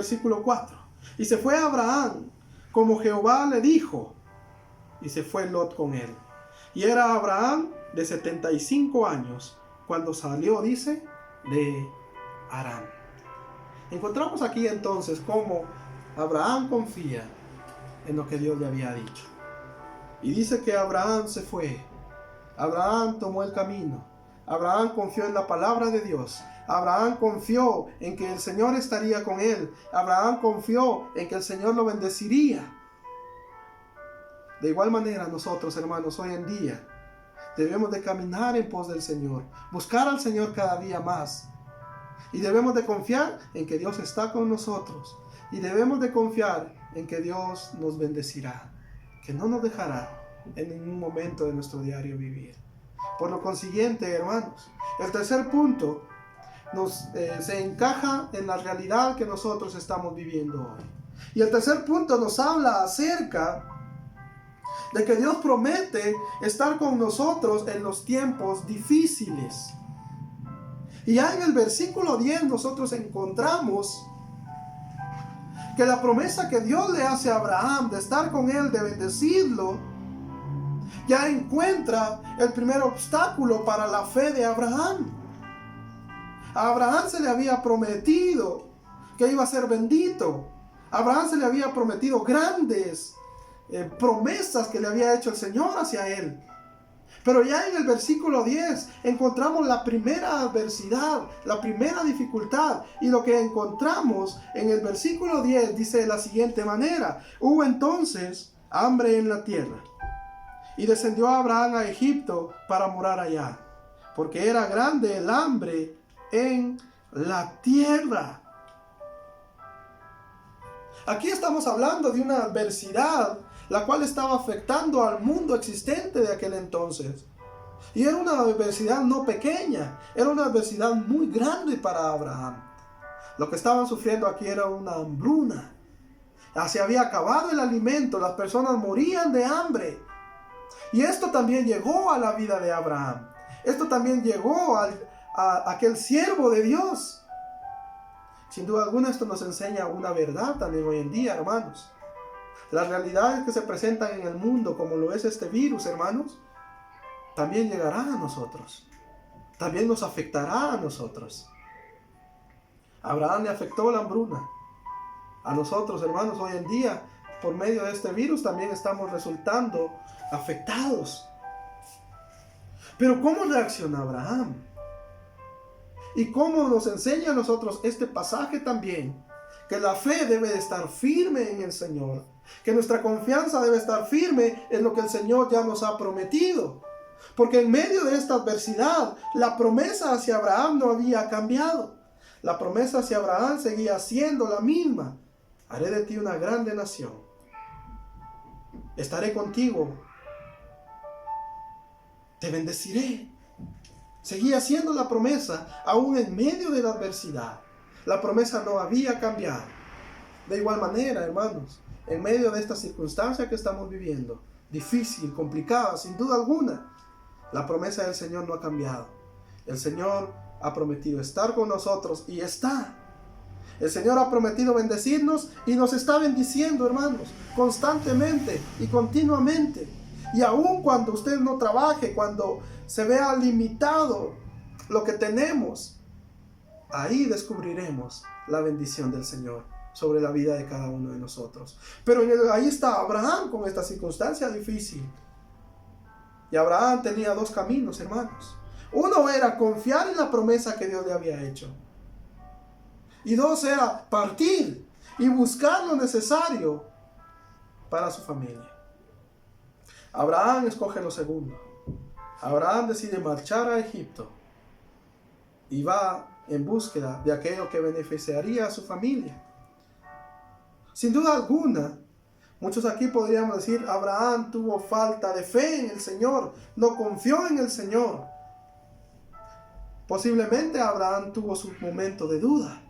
Versículo 4. Y se fue Abraham como Jehová le dijo, y se fue Lot con él. Y era Abraham de 75 años cuando salió, dice, de Harán. Encontramos aquí entonces cómo Abraham confía en lo que Dios le había dicho. Y dice que Abraham se fue. Abraham tomó el camino. Abraham confió en la palabra de Dios. Abraham confió en que el Señor estaría con él. Abraham confió en que el Señor lo bendeciría. De igual manera nosotros, hermanos, hoy en día debemos de caminar en pos del Señor, buscar al Señor cada día más. Y debemos de confiar en que Dios está con nosotros. Y debemos de confiar en que Dios nos bendecirá, que no nos dejará en ningún momento de nuestro diario vivir. Por lo consiguiente, hermanos, el tercer punto se encaja en la realidad que nosotros estamos viviendo hoy. Y el tercer punto nos habla acerca de que Dios promete estar con nosotros en los tiempos difíciles. Y ya en el versículo 10 nosotros encontramos que la promesa que Dios le hace a Abraham de estar con él, de bendecirlo, ya encuentra el primer obstáculo para la fe de Abraham. A Abraham se le había prometido que iba a ser bendito. A Abraham se le había prometido grandes promesas que le había hecho el Señor hacia él. Pero ya en el versículo 10 encontramos la primera adversidad, la primera dificultad. Y lo que encontramos en el versículo 10 dice de la siguiente manera: hubo entonces hambre en la tierra, y descendió Abraham a Egipto para morar allá, porque era grande el hambre en la tierra. Aquí estamos hablando de una adversidad la cual estaba afectando al mundo existente de aquel entonces. Y era una adversidad no pequeña, era una adversidad muy grande para Abraham. Lo que estaban sufriendo aquí era una hambruna. Se había acabado el alimento, las personas morían de hambre. Y esto también llegó a la vida de Abraham. Esto también llegó a aquel siervo de Dios. Sin duda alguna esto nos enseña una verdad también hoy en día, hermanos. Las realidades que se presentan en el mundo, como lo es este virus, hermanos, también llegará a nosotros. También nos afectará a nosotros. A Abraham le afectó la hambruna. A nosotros, hermanos, hoy en día, por medio de este virus, también estamos resultando afectados. Pero ¿cómo reacciona Abraham? Y cómo nos enseña a nosotros este pasaje también, que la fe debe de estar firme en el Señor, que nuestra confianza debe estar firme en lo que el Señor ya nos ha prometido. Porque en medio de esta adversidad, la promesa hacia Abraham no había cambiado. La promesa hacia Abraham seguía siendo la misma: haré de ti una grande nación, estaré contigo, te bendeciré. Seguía siendo la promesa aún en medio de la adversidad. La promesa no había cambiado. De igual manera, hermanos, en medio de esta circunstancia que estamos viviendo, difícil, complicada, sin duda alguna, la promesa del Señor no ha cambiado. El Señor ha prometido estar con nosotros y está. El Señor ha prometido bendecirnos y nos está bendiciendo, hermanos, constantemente y continuamente. Y aun cuando usted no trabaje, cuando se vea limitado lo que tenemos, ahí descubriremos la bendición del Señor sobre la vida de cada uno de nosotros. Pero ahí está Abraham con esta circunstancia difícil. Y Abraham tenía dos caminos, hermanos. Uno era confiar en la promesa que Dios le había hecho. Y dos era partir y buscar lo necesario para su familia. Abraham escoge lo segundo. Abraham decide marchar a Egipto y va en búsqueda de aquello que beneficiaría a su familia. Sin duda alguna, muchos aquí podríamos decir: Abraham tuvo falta de fe en el Señor, no confió en el Señor. Posiblemente Abraham tuvo su momento de duda.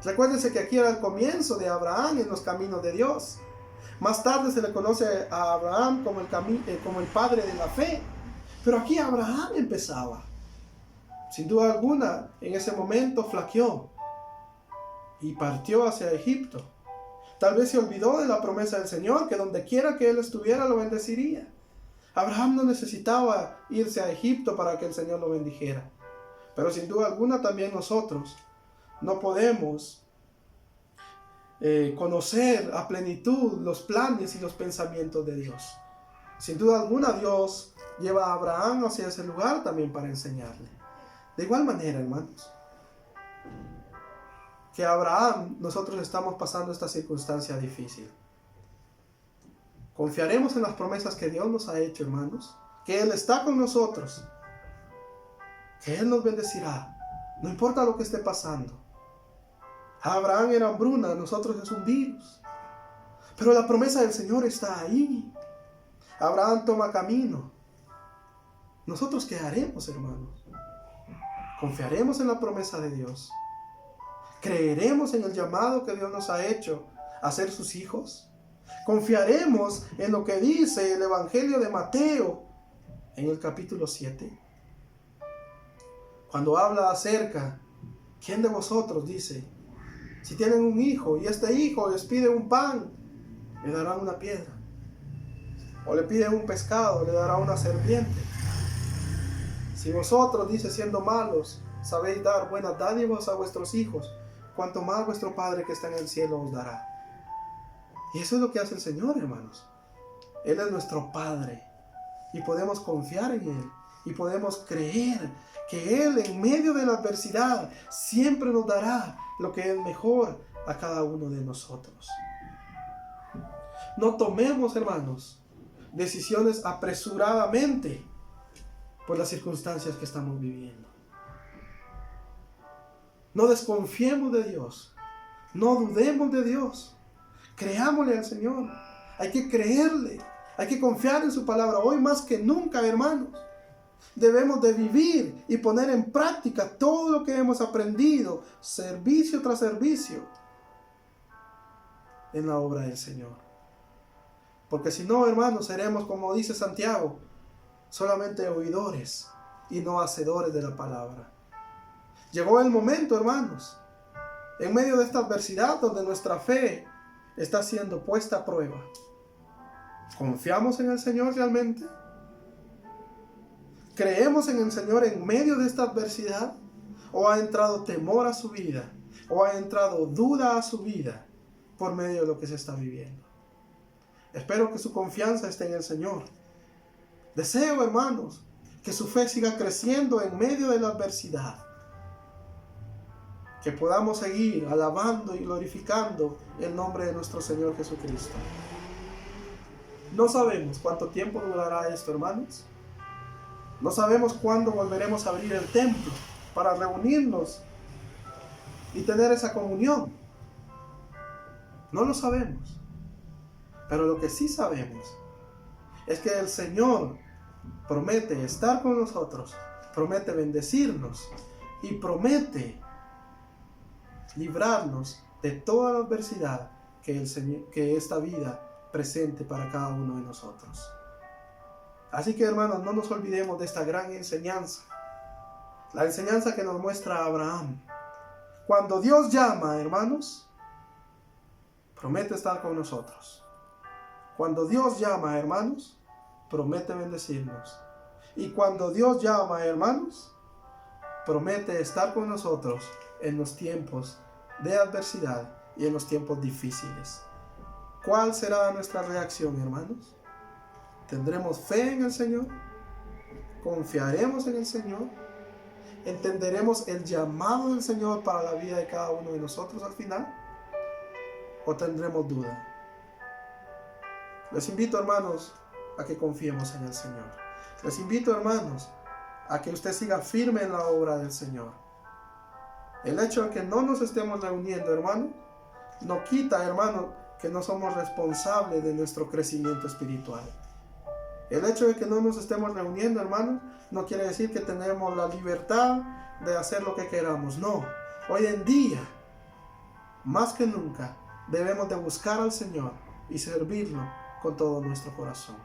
Recuérdense que aquí era el comienzo de Abraham en los caminos de Dios. Más tarde se le conoce a Abraham como el padre de la fe. Pero aquí Abraham empezaba. Sin duda alguna, en ese momento flaqueó. y partió hacia Egipto. Tal vez se olvidó de la promesa del Señor, que donde quiera que él estuviera lo bendeciría. Abraham no necesitaba irse a Egipto para que el Señor lo bendijera. Pero sin duda alguna también nosotros no podemos conocer a plenitud los planes y los pensamientos de Dios. Sin duda alguna Dios lleva a Abraham hacia ese lugar también para enseñarle. De igual manera, hermanos, que Abraham, nosotros estamos pasando esta circunstancia difícil. Confiaremos en las promesas que Dios nos ha hecho, hermanos, que Él está con nosotros, que Él nos bendecirá, no importa lo que esté pasando. Abraham era hambruna, nosotros es un virus, pero la promesa del Señor está ahí. Abraham toma camino. ¿Nosotros qué haremos, hermanos? ¿Confiaremos en la promesa de Dios? ¿Creeremos en el llamado que Dios nos ha hecho a ser sus hijos? ¿Confiaremos en lo que dice el Evangelio de Mateo en el capítulo 7? Cuando habla acerca, ¿quién de vosotros dice, si tienen un hijo y este hijo les pide un pan, le darán una piedra? O le pide un pescado, le dará una serpiente. Si vosotros, dice, siendo malos, sabéis dar buenas dádivas a vuestros hijos, cuanto más vuestro Padre que está en el cielo os dará. Y eso es lo que hace el Señor, hermanos. Él es nuestro Padre y podemos confiar en Él y podemos creer que Él en medio de la adversidad siempre nos dará lo que es mejor a cada uno de nosotros. No tomemos, hermanos, decisiones apresuradamente por las circunstancias que estamos viviendo. No desconfiemos de Dios, no dudemos de Dios, creámosle al Señor. Hay que creerle, hay que confiar en su palabra. Hoy más que nunca, hermanos, debemos de vivir y poner en práctica todo lo que hemos aprendido, servicio tras servicio, en la obra del Señor. Porque si no, hermanos, seremos, como dice Santiago, solamente oidores y no hacedores de la palabra. Llegó el momento, hermanos, en medio de esta adversidad donde nuestra fe está siendo puesta a prueba. ¿Confiamos en el Señor realmente? ¿Creemos en el Señor en medio de esta adversidad? ¿O ha entrado temor a su vida? ¿O ha entrado duda a su vida por medio de lo que se está viviendo? Espero que su confianza esté en el Señor. Deseo, hermanos, que su fe siga creciendo en medio de la adversidad. Que podamos seguir alabando y glorificando el nombre de nuestro Señor Jesucristo. No sabemos cuánto tiempo durará esto, hermanos. No sabemos cuándo volveremos a abrir el templo para reunirnos y tener esa comunión. No lo sabemos. Pero lo que sí sabemos es que el Señor promete estar con nosotros, promete bendecirnos y promete librarnos de toda la adversidad que esta vida presente para cada uno de nosotros. Así que, hermanos, no nos olvidemos de esta gran enseñanza, la enseñanza que nos muestra Abraham. Cuando Dios llama, hermanos, promete estar con nosotros. Cuando Dios llama, hermanos, promete bendecirnos. Y cuando Dios llama, hermanos, promete estar con nosotros en los tiempos de adversidad y en los tiempos difíciles. ¿Cuál será nuestra reacción, hermanos? ¿Tendremos fe en el Señor? ¿Confiaremos en el Señor? ¿Entenderemos el llamado del Señor para la vida de cada uno de nosotros al final? ¿O tendremos duda? Les invito, hermanos, a que confiemos en el Señor. Les invito, hermanos, a que usted siga firme en la obra del Señor. El hecho de que no nos estemos reuniendo, hermano, no quita, hermano, que no somos responsables de nuestro crecimiento espiritual. El hecho de que no nos estemos reuniendo, hermanos, no quiere decir que tenemos la libertad de hacer lo que queramos. No, hoy en día, más que nunca, debemos de buscar al Señor y servirlo con todo nuestro corazón.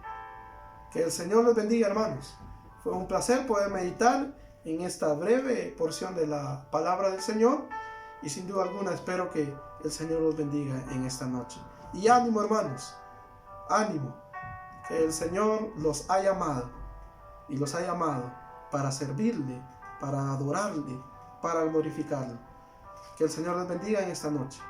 Que el Señor les bendiga, hermanos. Fue un placer poder meditar en esta breve porción de la palabra del Señor Y sin duda alguna espero que el Señor los bendiga en esta noche. Y ánimo, hermanos, ánimo, que el Señor los ha llamado y los ha llamado para servirle, para adorarle, para glorificarle. Que el Señor les bendiga en esta noche.